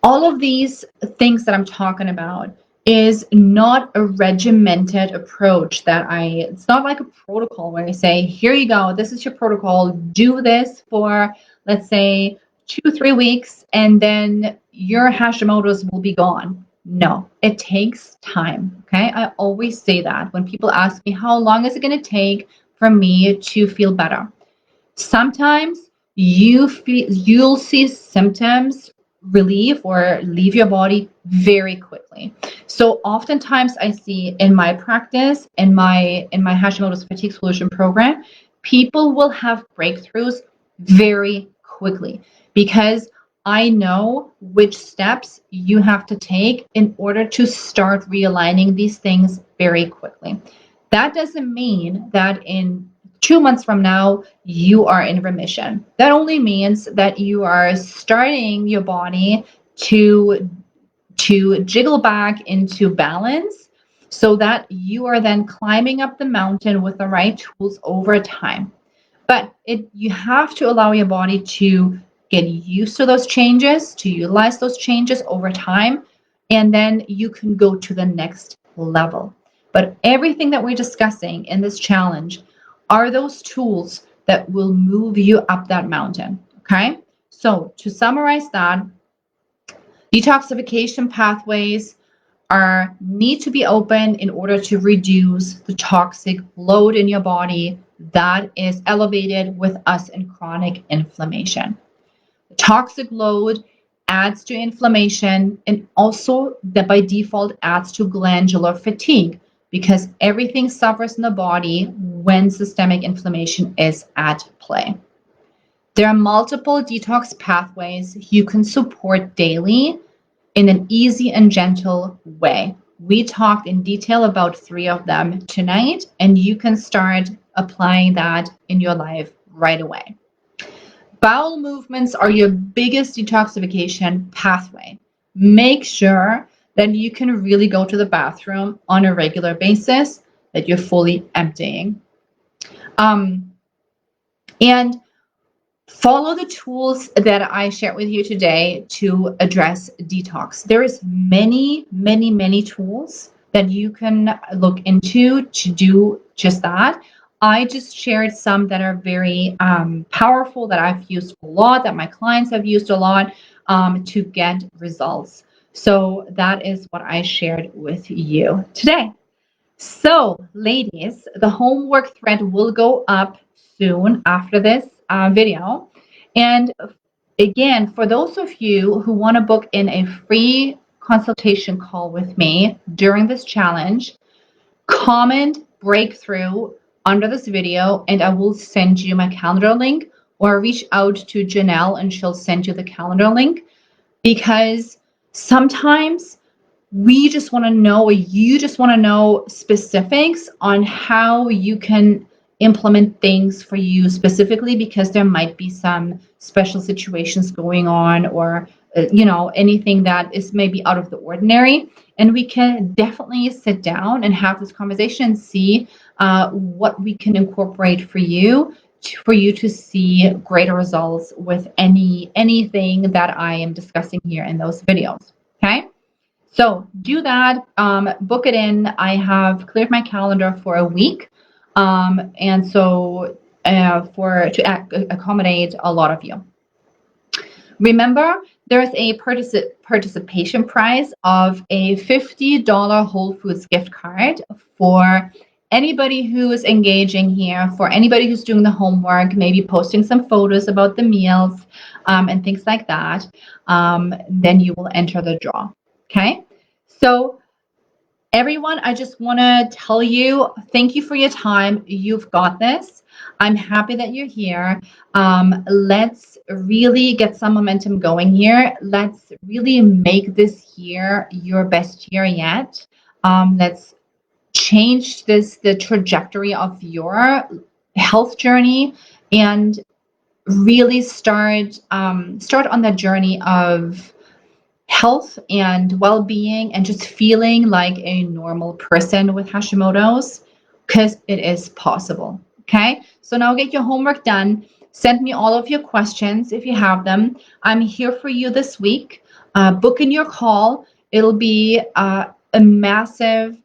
All of these things that I'm talking about is not a regimented approach it's not like a protocol where I say, here you go, this is your protocol, do this for, let's say, 2-3 weeks, and then your Hashimoto's will be gone. No, it takes time. Okay. I always say that when people ask me, how long is it going to take for me to feel better? Sometimes you'll see symptoms relieve or leave your body very quickly. So oftentimes I see in my practice, in my Hashimoto's fatigue solution program, people will have breakthroughs very quickly because I know which steps you have to take in order to start realigning these things very quickly. That doesn't mean that in 2 months from now, you are in remission. That only means that you are starting your body to jiggle back into balance so that you are then climbing up the mountain with the right tools over time. But you have to allow your body to get used to those changes, to utilize those changes over time, and then you can go to the next level. But everything that we're discussing in this challenge are those tools that will move you up that mountain. Okay. So to summarize that, detoxification pathways need to be open in order to reduce the toxic load in your body that is elevated with us in chronic inflammation. The toxic load adds to inflammation and also that by default adds to glandular fatigue. because everything suffers in the body when systemic inflammation is at play. There are multiple detox pathways you can support daily in an easy and gentle way. We talked in detail about 3 of them tonight, and you can start applying that in your life right away. Bowel movements are your biggest detoxification pathway. Make sure that you can really go to the bathroom on a regular basis, that you're fully emptying. And follow the tools that I shared with you today to address detox. There is many tools that you can look into to do just that. I just shared some that are very powerful, that I've used a lot, that my clients have used a lot to get results. So that is what I shared with you today. So, ladies, the homework thread will go up soon after this video. And again, for those of you who want to book in a free consultation call with me during this challenge, comment breakthrough under this video and I will send you my calendar link, or reach out to Janelle and she'll send you the calendar link, because sometimes we just want to know, or you just want to know specifics on how you can implement things for you specifically, because there might be some special situations going on, or anything that is maybe out of the ordinary, and we can definitely sit down and have this conversation and see what we can incorporate for you to see greater results with anything that I am discussing here in those videos. Okay, so do that, book it in. I have cleared my calendar for a week, and so to accommodate a lot of you. Remember, there's a participation prize of a $50 Whole Foods gift card for anybody who is engaging here, for anybody who's doing the homework, maybe posting some photos about the meals and things like that. Then you will enter the draw. Okay, so everyone, I just want to tell you, thank you for your time. You've got this. I'm happy that you're here. Let's really get some momentum going here. Let's really make this year your best year yet. Let's change the trajectory of your health journey, and really start on the journey of health and well-being, and just feeling like a normal person with Hashimoto's, because it is possible. Okay, so now get your homework done. Send me all of your questions if you have them. I'm here for you this week. Book in your call. It'll be a massive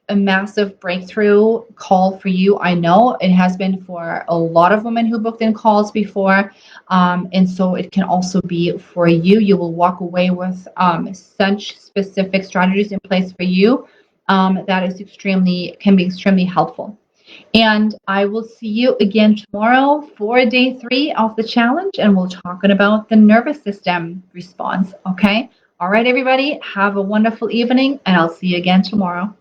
breakthrough call for you. I know it has been for a lot of women who booked in calls before, and so it can also be for you. You will walk away with such specific strategies in place for you that is can be extremely helpful. And I will see you again tomorrow for day 3 of the challenge, and we'll talking about the nervous system response. Okay. All right, everybody, have a wonderful evening, and I'll see you again tomorrow.